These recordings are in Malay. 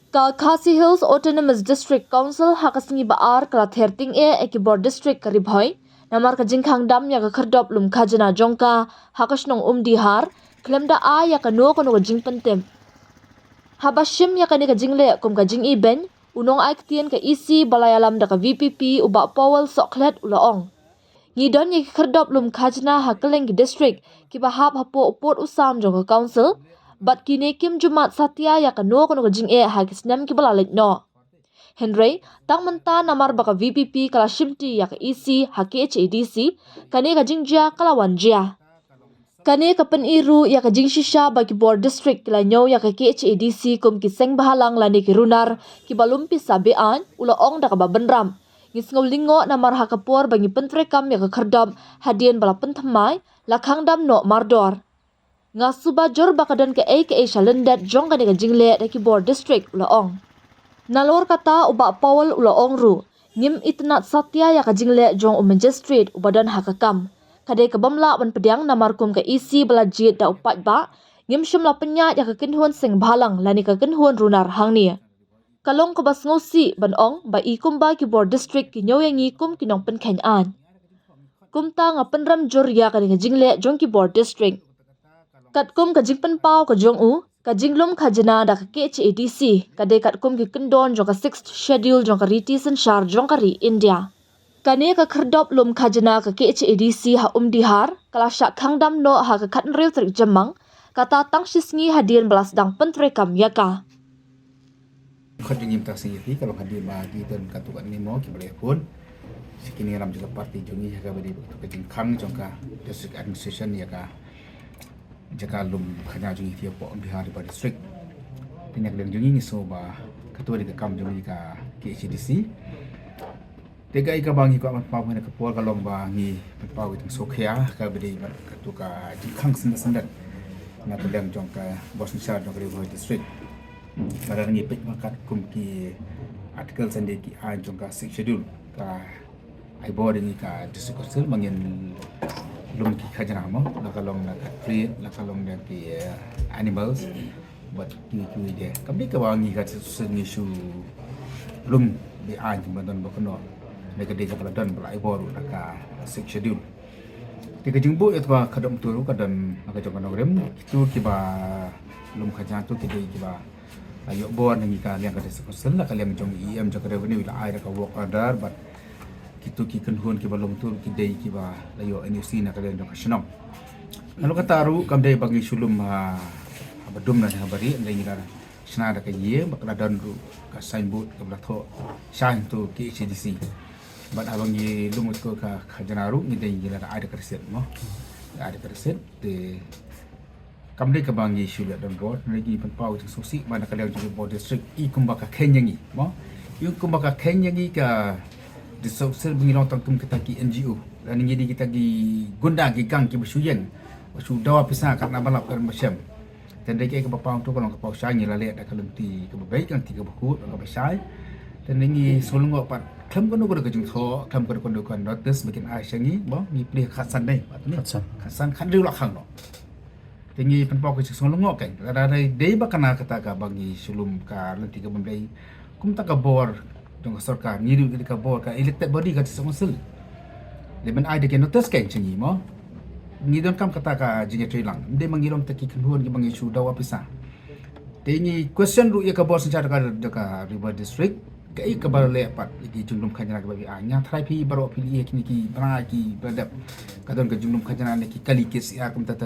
Ka Khasi Hills Autonomous District Council hakasingi baar kala therting ekibor district karibhoi namar ka jingkhang dam ya ka khardop lum khajana jongka hakasnong dihar klemda a ya ka no kono ka jingpentem habashim ya ka ni ka jingle kum ka jing iben unong ai ktien ka isi balayalam da ka VPP uba Powell Soklet ulaong ngidon ya ka khardop lum khajana hakeleng ki district ki bahap hapo upot usam jong ka council bat kine kim jumat satya ya ka no kono ka jing hakisnam ki balalit no Henry tang menta namar baka VPP kala shimti ya ka EC haki HADC kane ka jingja kala wanjia kane ka iru ya ka jingshisha baki board district kila nyaw ya ka HADC kum ki seng bahalang lani ki runar ki balumpi sabian ula ong da ka babenram ngisngaw lingo namar hakapor bangi pentrekam ya ka khardam hadien bala penthamai lakhang dam no mardor nga suba jor bakadan ka shalendat jong kane ka jingle da ki board district ula ong Nalor kata uba Powell ula ongru ngim itnat satya ya ka jingle jong magistrate ubadan hakakam kadai ka bamla ban pediang namarkum ka isi bala jit da upat ba ngim shumla penya ya ka kinhuan sing bhalang lani ka kinhuan runar hangni kalong ko bas ngosi ban ong ba ikum ba ki board district ki nyoyangi kum kinong penkhen an kumta nga penram jor ya ka jingle jong ki board district katkum ka jingpen pau ka jong u ka jinglum khajana da ka HADC ka de kat kum ki kendon jong ka 6th schedule jong ka riti sen shar jong ka ri India kane ka khardop lum khajana ka HADC ha dihar kala sha khangdam no ha ka khatn rew trik jamang kata tang shisngi hadien belas dang pentrekam yaka khadingim ta sing yi kalau hadir bagi dan katukan ni mo ki boleh pun sikini ram juga parti jongi ha ka bari ka jingkhang jong ka district administration ya ka jaka lum khanya jungi thia po bihar di district tinyak leng jungi ni so ba ketua di kam jungi ka KHDC tega ika bangi ko amat pau na kapol ka long ba ngi pau itang sokhya ka bedi ketua ka jingkhang sendat na tendang jong ka bosni shar jong ka district kada ngi pek makat kum ki artikel sende ki a jong ka 6 schedule ka ai board ni ka district council mangin lum ki khajana mo nakalong na tree nakalong na ki animals but ki de kambi ka wangi ka sengi su lum di an badan bakono nega de ka badan bala iboru naka six schedule tiga jingbu et ba kadam turu kadam naka jong rem itu ki ba lum khajana tu ki de ki ba ayo bor ngi ka liang ka de sel la ka liang jong em jong revenue la ai ka work order but kitu ki kenhuan ki balong tu ki dei ki ba layo NUC na kalen dong kasenam lalu kataru kam dei bagi sulum badum na habari ndai ni kara sna da ka ye bakla dan ru ka signboard ka blatho sign tu ki HDC bat abang ye lumut ko ka khajanaru ni dei gila ada kerset mo ada kerset de kam dei ka bangi sulat dan board lagi pen pau tu sosi mana kalen ju board district I kumbaka kenyangi mo yu kumbaka kenyangi ka di sosial bengilong tangkum kita ki NGO dan jadi kita gi gunda gi gang ki bersuyen basu dawa pisah kat na balap kan macam dan deke ke bapa tu kalau ke pau sai ni la le da kalau ti ke baik kan ti ke buku ke sai dan ni solong pat kam kono ko ke jung tho kam kono ko notice bikin ai sangi bo ni pleh khasan dai khasan khan riu la khang no tingi pen pau ke solong kan da dai dei bakana kata ka bangi sulum ka lenti ke bamdai kum ta ka bor dong sarkar ni du ka bor ka elected body ka council leban ai de ke notice kan chingi mo ni don kam kata ka jinya trilang de mangilom taki kenhuan ki bangi su dawa pisa te ni question ru ya ka bor secara ka river district ka I ka bar le pat ki junglum khajana ka babi anya thrai phi baro phi ki ni ki bra ki badap ka don ka junglum khajana ne ki kali ke sia kam ta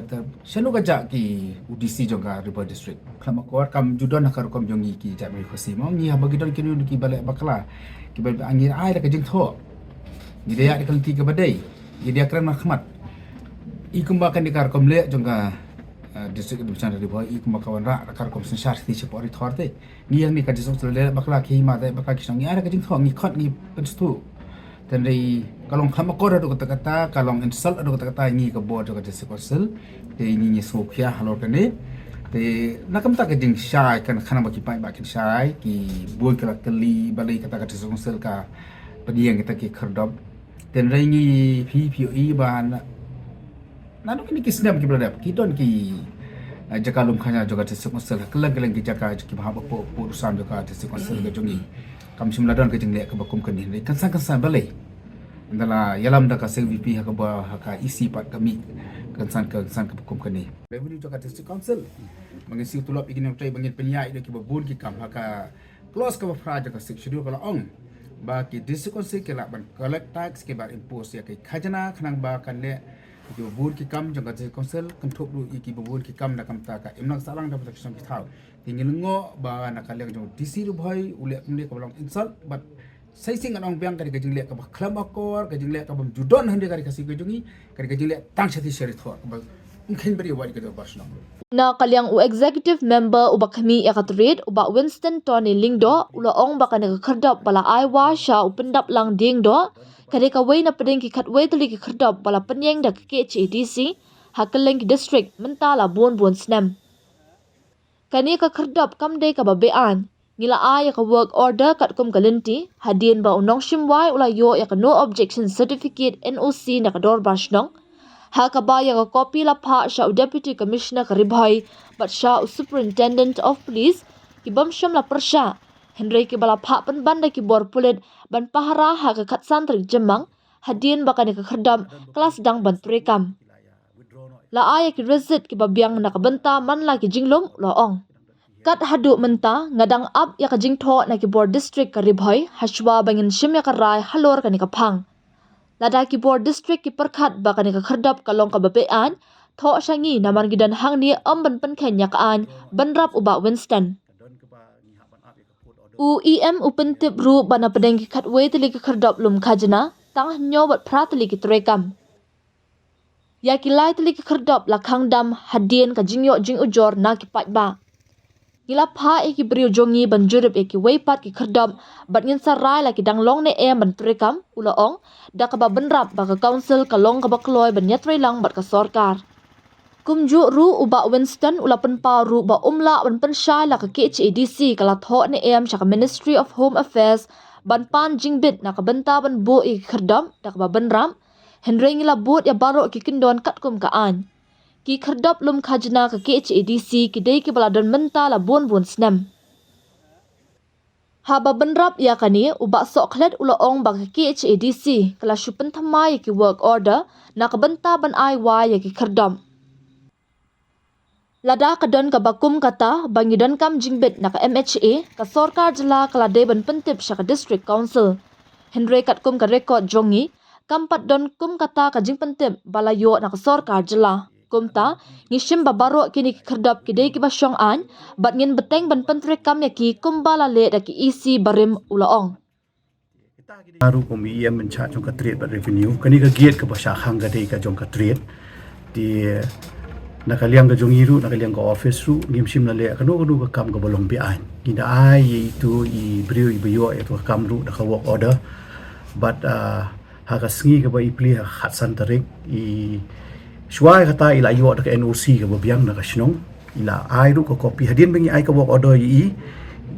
shanu ka ja ki UDC jonga river district khama kor kam judon nakar kom jongi ki ja me khosi mo ni ha bagi don ki ni ki bale bakla ki babi angin ai da ka jing tho ni dia de kalti ka badai ni dia kran mahmat I kumbakan di kar kom le jonga district administration dari bawah I kumakawan ra kar kom sensar ti sepori thorte ni yang ni ka district le bakla ki ma da bakla ki sangi ai da ka jing tho ni khot ni penstu dan dari kalong khamakor ado kata-kata kalong insult ado kata-kata ni ka board ka district council te ni sokhya halor kane te nakam ta ka ding shai kan khana baki pai bakin shai ki boy kala kali balai kata-kata district council ka pediang kita ki khardop dan rai PPOE ban nanu kini kisnam ki bradap ki don ki jaka lum khanya juga district council kelang-kelang jaka ki bahaba po urusan juga district council ga jongi kam simladan ke jingle ke bakum kan ni kan san balai andala yalam da ka CVP ha ka isi pat kami kan san ke bakum kan ni revenue juga district council mengisi tulap igin yang bangin penyai de ki babun ki kam ha ka close ka fra jaka schedule kala ong ba ki district council ke la ban collect tax ke ba impose ya ke khajana khnang ba kan le ki babun ki kam jaka district council kan thop lu ki babun ki kam na kam ta ka imnak salang da protection ki thau tingil ngo ba na kaleng jong DC ru bhai ule kumle ka long insult but sai sing anong biang ka jing le ka ba khlam akor ka jing le ka bam judon hande ka si ka jongi ka jing le tang shati shari thor ba mungkin beri wadi ka do basna Na kalyang u executive member u bakhmi yakatrit u ba Winston Tony Lingdo ula ong ba kana khardap bala aiwa sha u pendap lang ding do kare ka wei na pedeng ki khatwei tuli ki khardap bala penyeng da ke HADC hakeleng ki district mentala bon snam kani ka khardap kamde ka ba bean ngila ay ka work order kat kum galinti hadien ba unong shimwai ula yo ya ka no objection certificate NOC na ka dor basnong ha ka ba ya ka copy la pha sha deputy commissioner ka ribhai but sha superintendent of police ki bam sham la persha Henry ki bala pha pan banda ki bor pulet ban pahara ha ka khat santri jemang hadien ba ka ni ka khardam kelas dang ban prekam la ay ki resit ki babyang na ka benta man la ki jinglom la ong kat hadu menta ngadang up ya ka jingtho na ki board district ka ribhai hashwa bangin shim ya ka rai halor ka ni ka phang lada ki board district ki perkhat ba ka ni ka khardap kalong ka babean tho shangi naman gidan hang ni ban pen khen yak an banrap uba Winston UEM upentip ru bana pedeng ki khatwei tili ki khardap lum khajna tang nyo bat pratli ki trekam ya ki lai tili ki khardap la khangdam hadien ka jingyo jing ujor na ki patba Gila pha ki brio jongi ban jurup ki weipat ki khardam bat ngin sarai la ki danglong ne ban trekam ula ong da ka ba benrap ba ka council ka long ka ba kloy ban yatrai lang bat ka sarkar kumju ru uba Winston ula penpa ru ba umla ban penshai la ka HADC kala tho ne sha ka Ministry of Home Affairs ban pan jingbit na ka benta ban bo ki khardam da ka ba benram Henry ngila bot ya baro ki kindon kat kum ka an ki khardap lum khajna ka HADC ki dei ki baladon menta la bon snam haba benrap ya kani uba soklet ula ong ba ka HADC kala shupen thamai ki work order na ka benta ban aiwa ya ki khardam lada ka don ka bakum kata bangidon kam jingbet na ka MHA ka sarkar jila kala dei ban pentip sha ka district council Henry kat kum ka record jongi kampat don kum kata ka jing pentip balayo na ka sarkar jila kumta ngishim babaro kini khardap ki dei ki basyong an bat ngin beteng ban pentre kam ya ki kumbala le da ki isi barim ulaong Aru ko mi yam cha jong ka trade ba revenue kani ka giat ka basha khang ga dei ka jong ka trade ti nakaliang ka jong iru nakaliang ka office ru ngimsim na le kanu ka kam ka bolong bi an kinda ai itu I brio I bio itu kam ru da ka work order but ha ka sngi ka ba I pli ha khatsan tarik I Shwai kata ila iyo ada ke NOC ke babiang na kasnong ila ai ru ko copy hadin bengi ai ka work order I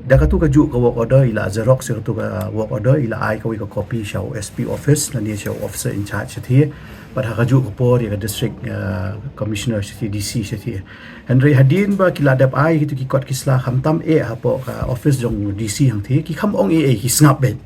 da ka tu ka ju ka work order ila xerox ka tu ka work order ila ai ka wi ka copy show SP office na ni show officer in charge thi but ha ka ju ko por ya district commissioner thi DC thi Henry hadin ba kila dap ai ki tu ki kot kisla khamtam ha po ka office jong DC hang thi ki kham ong ki snap bet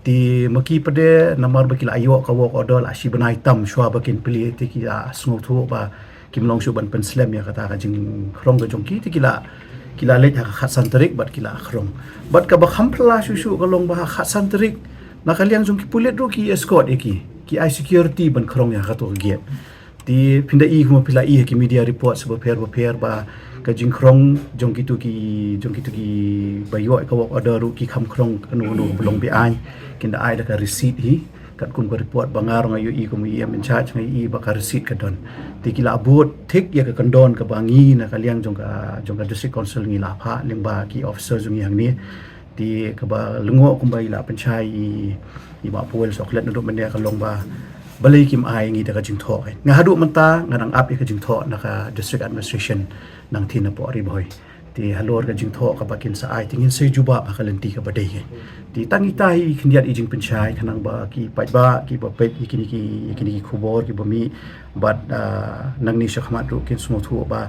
ti maki pade namar bakila ayo ka work order la shi banai tam shwa bakin pli ti ki sngo thu ba kim long shu ban pen slam ya kata ka jing khrong ga jong ki ti kila le ha khat santrik bat kila khrong bat ka ba khampla shu ka long ba khat santrik na kaliang jong ki pulet ro ki escort ki ai security ban khrong ya ka to ge ti pinda I kuma pila I ki media report sebo per ba ka jing khrong jong ki bayo ka work order ru ki kham khrong anu belong bi ai kinda ai da ka receipt hi kat kum ko report bangar ngayo I kum I in charge ngai I ba ka receipt ka don ti kila abot thik ya ka kandon ka bangi na kaliang jong ka district council ngi la pha lengba ki officer jong yang ni ti ka ba lungo kum ba ila panchai I ba poel soklet na do mene ka long ba balai kim ai ngi da ka jing tho nga hadu menta ngadang up ka jing tho na ka district administration nang thina po ri boy ti halor ka jing tho ka bakin sa ai tingin se juba ba kalenti ka badai ke ti tangi tai khindiat ijing penchai khanang ba ki pai ba ki ba pet ki khubor ki bami bat nangni shakhmat ru kin smo thu ba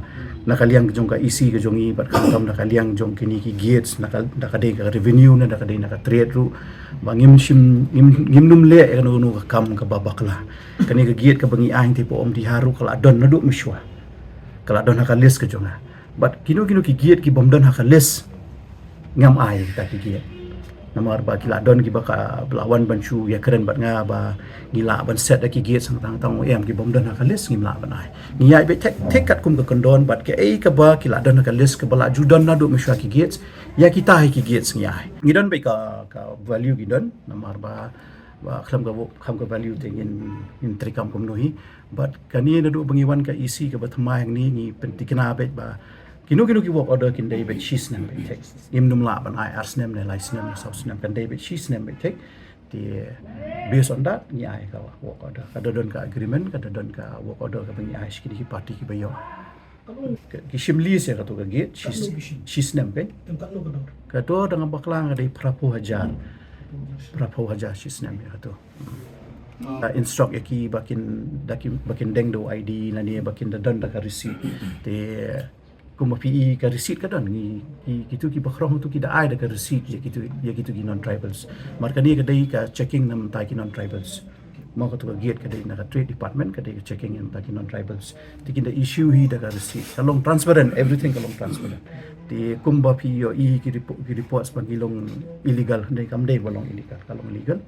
nakaliang jong ka isi ka jongi bat khantam nakaliang jong kini ki gates nakade ka revenue na nakade na ka trade ru ba ngim num le ka no ka kam ka babakla kani ka gate ka bangi aing ti po om ti haru kala don na du miswa kala don ka list ka jonga but kinu ki giat ki bomdon ha les ngam ai ta ki giat namar ba kila don ki baka belawan banchu ya keren bat nga ba gila ban set ki giat sang tang em ki bomdon ha les ngim la ban ai ni ai be tek kat kum ka kondon bat ke ai ka ba kila don ha les ka bala judon na do mishwa ki giat ya kita hai ki giat ngi ai ngi don be ka value ki don namar ba kham ka value te in trikam kum nohi but kani na do bangiwan ka isi ka bathma yang ni pentikna be ba kinu ki work order kin David she's nem be text im num la ban I ars nem ne license nem south nem kan David she's nem be text di based on that ni ai ka work order kada don ka agreement kada don ka work order ka bangi ai skini ki party ki bayo ki shimli se ka to ka gate she's nem be ka to dengan baklang ada prapo hajar she's nem ya to instruct yaki bakin deng do ID na ni bakin don da ka receipt te kuma PE ka receipt ka don ni gitu ki bakrong tu ki da ai da ka receipt ya gitu ki non tribals marka ni ka dai ka checking nam ta ki non tribals mo ka tu ka gate ka dai na ka trade department ka dai ka checking nam ta ki non tribals tikin da issue hi da ka receipt kalong transparent everything kalong transparent ti kumba PE ki reports pang ilong illegal dai kam dai balong illegal kalong illegal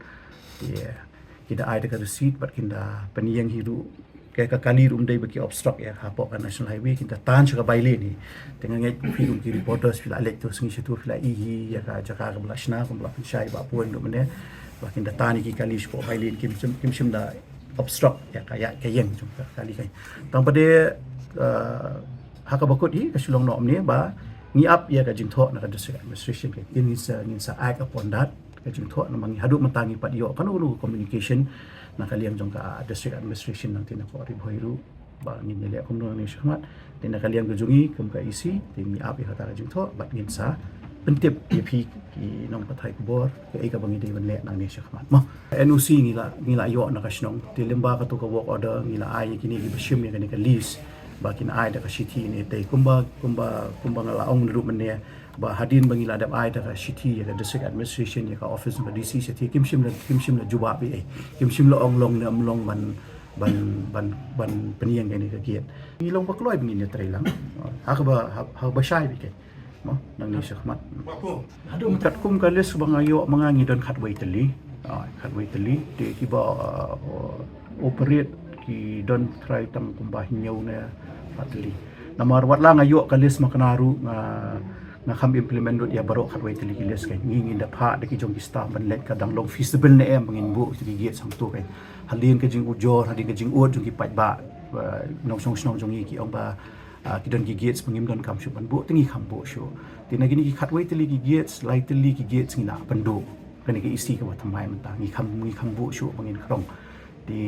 ti kita ai da ka receipt bat kinda paniyang hiru kaya kakali rum dai baki obstruct ya hapok ka national highway kita tan suka baile ni tengah ngai film ki reporters fila elector singi situ fila ihi ya ka jaka ka blashna ko bla shai ba puan do mene bakin da tan ki kali ko baile kim sim da obstruct ya kayeng jum kali kai tang pade haka bakut hi ka sulong nom ni ba ngi up ya ka jingtho na ka district administration ke in sa act upon that ka jingtho na mangi hadu matangi pad yo kan communication na kaliang jong ka district administration nang tina ko ri bhoiru ba ngin le akom no ni shmat tina kaliang go jungi kum ka isi tini api hata ka jingtho bat ngin sa pentip ep ki nong pathai ko bor ke ai ka bangi dei ban le nang ni shmat mo NOC ngila yo na ka shnong ti lemba ka to ka work order ngila ai kini ki bashim ya ka lease ba kin ai da ka city ni te kumba ngala ong ru man ne ba hadin bangi la dap ai da ka city ya ka district administration ya ka office ba DC city kimshim la juba bi ai kimshim la ong long na amlong ban peniyang ni ka giat ni long ba kloi bangi ni trai lang ha ba shai bi ke mo nang ni shkhmat hadu kat kum ka les bang ayo mga ngi don khat wai tali te ki ba operate ki don try tang kumbah nyau na patli namar wat lang ayo ka les makanaru nga kham implement dot ya barok khatwai tili kiles kai ngi da pha de ki jong ki staff ban let ka dang long feasible ne em bangin bu ki giat sang tu kai halin ka jing ujor halin ka jing od jong ki pat ba nong song jong ki ong ba ki don ki giat bangim don kam shu ban bu tingi kham bu shu tin nagi ni ki khatwai tili ki giat lai tili ki giat ngi na ban do kan ki isi ka thamai man ta ngi kham bu shu bangin krong di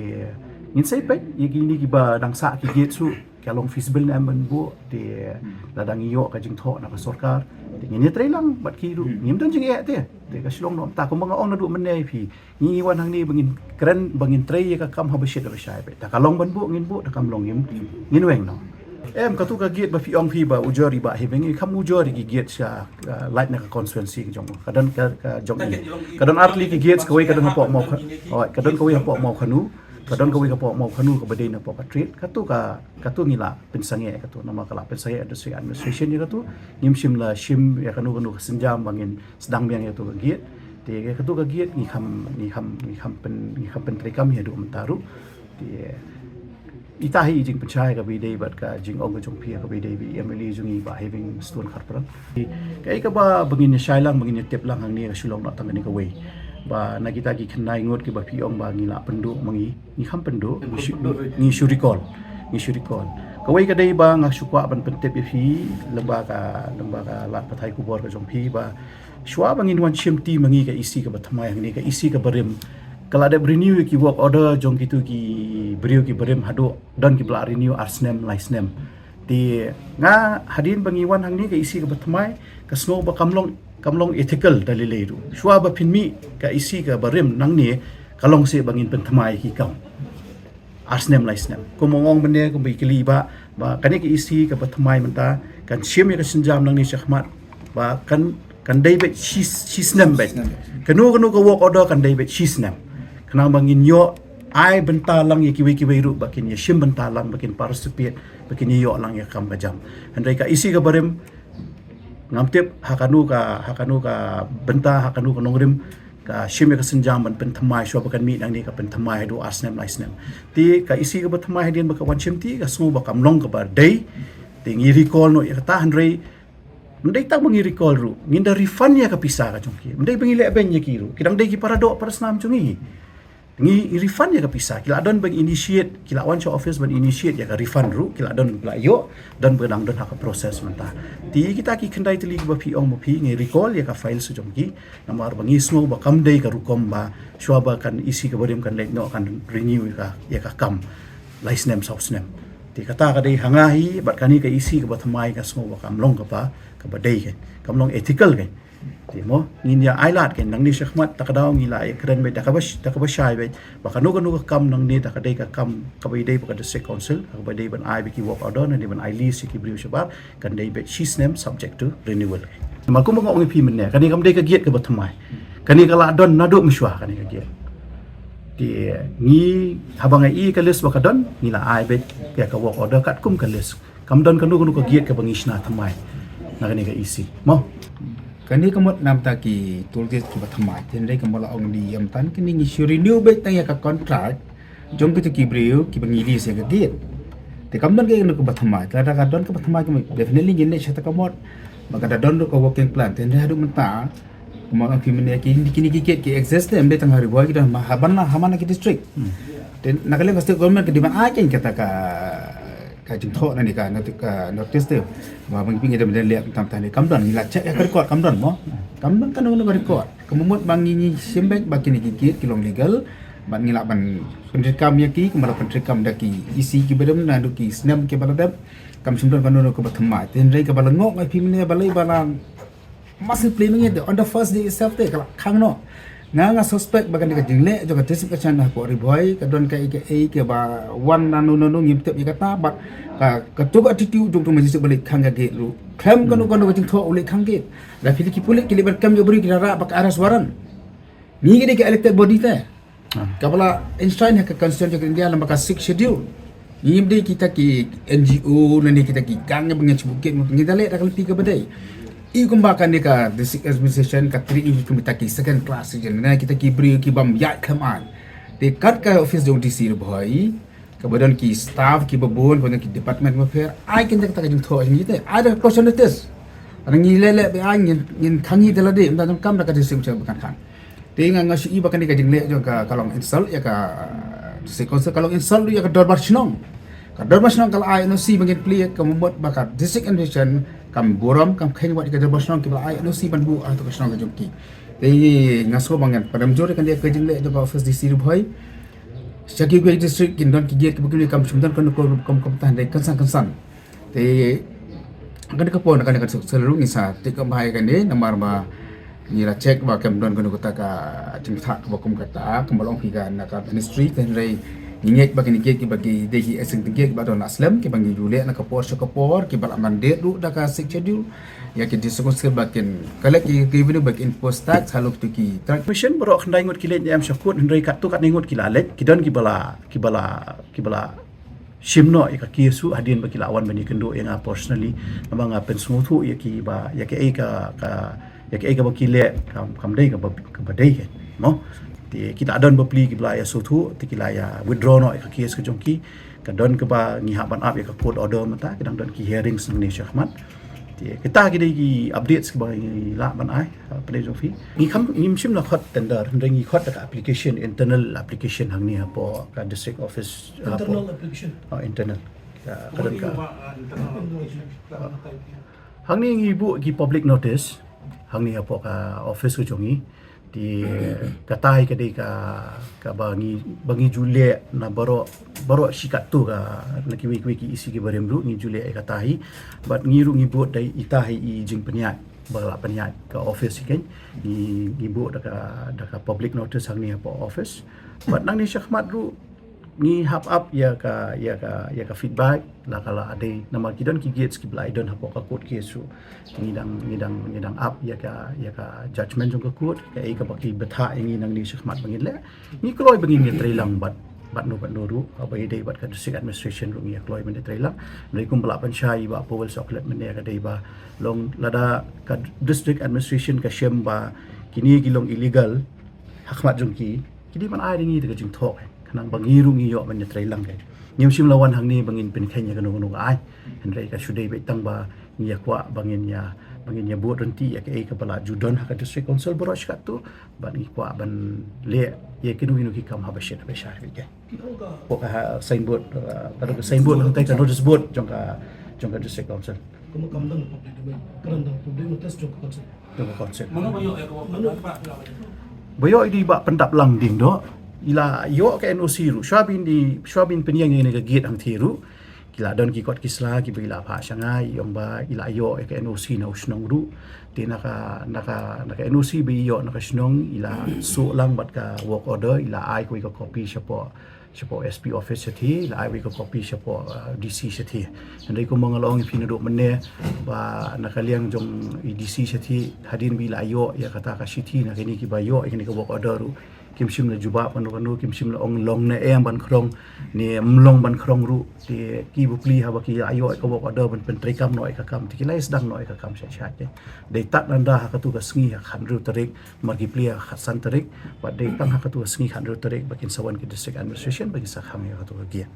ngin sai pe ye ni ki ba dang sa ki giat su kalong feasible na man bu di ladang iyo ka jing tho na ka sarkar di ni trai lang bat ki ru ngim don jing e te ka silong no ta ko mga ong na du man nei phi ni wan hang ni bangin trai ka kam ha ba shit ba shai pe ta kalong ban bu ngin bu ta kam long ngin weng no em ka tu ka giat ba fi ong phi ba ujori ba hi bengi kam ujori ki giat sa light na ka constituency ki jong kadan ka jong ni kadan artli ki giat ka wei kadan po mo kadan ka wei po mo khanu kadon ka wi ka po mo khanu ka badai na po ka treat ka tu ngila pensange ka tu nama kala pensange district administration ya ka tu shim ya kanu senjam bangin sedang biang ya tu ka giat te ka tu ka giat ni kham pen trekam ya du mentaru te itahi jing penchai ka bidai bat ka jing ong jong pia ka bidai bi emily jungi ba having stone kharpra kai ka ba bangin shailang bangin tep lang hang ni ka sulong na tangani ka wei ba nakita ki khnai ngot ki ba piong ba ngila pendu mangi ni kham pendu ni shurikol kawai ka dai ba nga shukwa ban pentep fi lembaga lat pathai ku bor ka jong phi ba shwa bangin wan chimti mangi ka isi ka ba thamai hang ni ka isi ka barim kala de renew ki work order jong ki tu ki brio ki barim hado don ki bla renew arsnem licenem Ti nga hadin bangiwan hang ni ka isi ka batmai ka snow ba kamlong ethical dalileru. Shwa ba pinmi ka isi ka barim nang ni kalong se bangin pentmai ki kam. Arsnem laisnem. Kumongong bende kum bikili ba kani ka isi ka batmai menta kan shim ya ka sinjam nang ni syahmat ba kan David shisnem bet. Kanu ka walk order kan David shisnem. Kanang bangin yo ai bentalang ya kiwi ru bakin ya shim bentalang bakin participate bakin yo lang ya kam kajam. Handai ka isi ka barim ngamtip hakanu ka benta hakanu ka nongrim ka shim ya ka sinjam ban pentamai sho bakan mi nang ni ka pentamai do asnem laisnem. Ti ka isi ka pentamai din baka wan shim ti ka sungu bakam long ka bar day ti ngi recall no ya ta handai mendai tak mengi recall ru nginda refund ya ka pisa ka chungki mendai bengile ben ya kiru kidang dai ki para do para snam chungi ngi refund ya ka pisa kila don bang initiate kila wan show office ban initiate ya ka refund ru kila don la yo dan benang don ha ka proses menta ti kita ki kendai teli ba pi ong mo pi ngi recall ya ka file su jongki namar bangi smo ba kam dei ka rukom ba shwaba kan isi ka bodim kan let no kan renew ya ka kam license house nem ti kata ka dei hangahi bat kani ka isi ka batmai ka smo ba kam long ka ba dei ke kam long ethical ke ti mo nin ya ailat ke nang ni syahmat takadaw ngila ay kren be takabashay be baka no ka kam nang ni takadai ka kam kabay dei baka district council kabay dei ban ai biki walk order na di ban ai lease ki briu shabab kan dei be she's name subject to renewal malku mo ngi pi men ne kani kam dei ka giat ka batmai kani ka la don na do mishwa kani ka giat ti ngi habang ai ka list baka don ngila ai be ka walk order kat kum ka list kam don kanu ka giat ka bangishna thamai na kani ka isi mo Kani kamot nam ta ki tultis ki bathamai ten dai kamola ong di yam tan kini ngi renew be tang ya ka contract jong ki ki briu ki bangili se ka git te kamdon ke no ko bathamai ta ka don ka bathamai ki definitely ngin ne chata kamot maka da don ko working plan ten dai hadu menta kuma ang kimene ki kini ki get ki exist em be tang hari boy ki dan habana hamana ki district ten nakale ka state government ki di ban a ken kata ka jing tho na ni ka notice te ma bang pingi de le tam tan ni kamdon ni la check ka record kamdon mo kamdon kan no record kemumut bang ni simbek bakini gigit kilong legal ban ngila ban pentrikam ya ki kemala pentrikam da ki isi ki bedem na du ki snam ki baladab kam simdon kan no ko bathma ten rei ka balangok ai pimne balai balang masih planning it on the first day itself te kala khang no nga suspect bagan ka jingle jo ka tesip ka chan ko ri boy ka don ka ke ba wan nanu ngim tep kata bat ka tu attitude jong tu majlis balik khang ga ge lu klam kanu jing tho ule khang ge la fili ki pulik ki libat kam jo beri ki ra bak aras waran ni ge ke elected body te kapala Einstein ka constitution ka India lamba ka 6 schedule ni de kita ki NGO nani kita ki kang bengin bukit ngi dale da kalpi ka badai I kumbakan ni ka district administration ka 3 inch kumita ki second class jen na kita ki beri ki bam ya khaman te kat ka office jong DC boy ka badan ki staff ki babon badan ki department of affair ai kin tak jong tho ni te ada question test ana ngi lele be ai ngin khangi dela de ndam kam ka district bukan kan te nga si bakan ni ka jing le jong ka kalong install ya ka district council kalong install ya ka dorbar chnong ka dorbar chnong kala ai no si bangin play ka membuat bakat district administration kam boram kam khain wat ka dorbar chnong ki ai no si ban bu atau ka chnong ka jong ki te ngaso bangan padam jore kan dia ka jing le jong office DC boy Saki gue district kin don ki giat ki bukini kam sumdan kan kom tahan dai kansan te kan ka pon kan selalu ngisa te kam bahai kan de namar ba ni la check ba kam don kan ko ta ka jing tha ba kum kata kam balong ki kan ka ministry kan rei ngek ba ki giat ki bagi de ki asing giat ba don aslam ki bangi jule na ka por ki bal mandate du da ka schedule ya ki disukonsir bakin kala ki revenue back in post tax haluk tu ki transmission bro khandai ngot kilet yam syakut hendrai kat tu kat ningot kilalet kidon kibala shimno ya ki su hadin baki lawan bani kendo yang personally namang pensumu tu ya ki baki le kam dai ka badai ke mo ti kita adon bapli ki bla ya su tu ti kila ya withdraw no ka kes ka jongki ka don ka ba ngi haban up ya ka court order mata kidang don ki hearings ni syahmat kita ki update sebagai la ban ai pada Jofi ni kam sim la khot tender ngi khot ka application internal application hang ni apo ka district office internal application internal kadang ka hang ni ngi bu ki public notice hang ni apo ka office ko jongi di katai kadai ka bangi Juliet na baro sikat tu ka na kiwi isi ki baremru ni Juliet katai but ngiru ngibot dai itahi i jing peniat bala peniat ka office kan ni ngibot da ka public notice hang ni po office but nang ni syahmat ru ni hap up ya ka feedback la kala ade nama kidon ki gates ki blai don hapo ka court case ru ngidang up ya ka judgment jong ka court ka ka baki betha ngi nang ni syahmat bangin le ni kloi bangin ni trailang bat no ru abai dei bat ka district administration ru ngi kloi men trailang nei kum bala panchai ba powel soklet men ka dei ba long lada ka district administration ka shem ba kini gilong illegal hakmat jong ki kidi man ai ngi de jing thok nang bangiru ngi yo man trai lang kai nyam sim lawan hang ni bangin pin khenya kanu kanu ai henrei ka shudei be tang ba ngi kwa bangin ya buat renti ya ke bala judon ha ka district council borosh ka tu ban ngi kwa ban le ye kinu ki kam ha ba shet ba shar ke ko ka signboard ka signboard hang tai ka notice board jong ka district council Kamu kamdang public domain. Kerana public notice jom konsep. jong ka council Mana banyak yang kau pak? boyo idi ba pendap lang ding do ila yo ka NOC ru Shwabin penyang ni ka gate ang thiru kila don ki kot kisla ki bila pha shangai yong ba ila yo ka NOC na usnong ru ti naka NOC bi yo naka snong ila so lang bat ka work order ila ai ko copy siapa SP office sethi ila ai ko copy siapa DC sethi andai ko mangalong pinuduk menne ba nakaliang jong DC sethi hadin bila yo ya kata ka sithi na kini ki ba yo kini ka work order ru kim sim la juba panu kim sim la ong long na em ban krong ni mlong ban krong ru ti ki bu pli ha ba ki ayo ka bok ada ban pen trikam noi ka kam ti kilai sedang noi ka kam sha ke dei tat nanda ha ka tu ka sngi ha khan ru tarik margi pli ha khasan tarik ba dei tang ha ka tu sngi khan ru tarik bakin sawan ki district administration bagi sa kham ya ka tu ka gian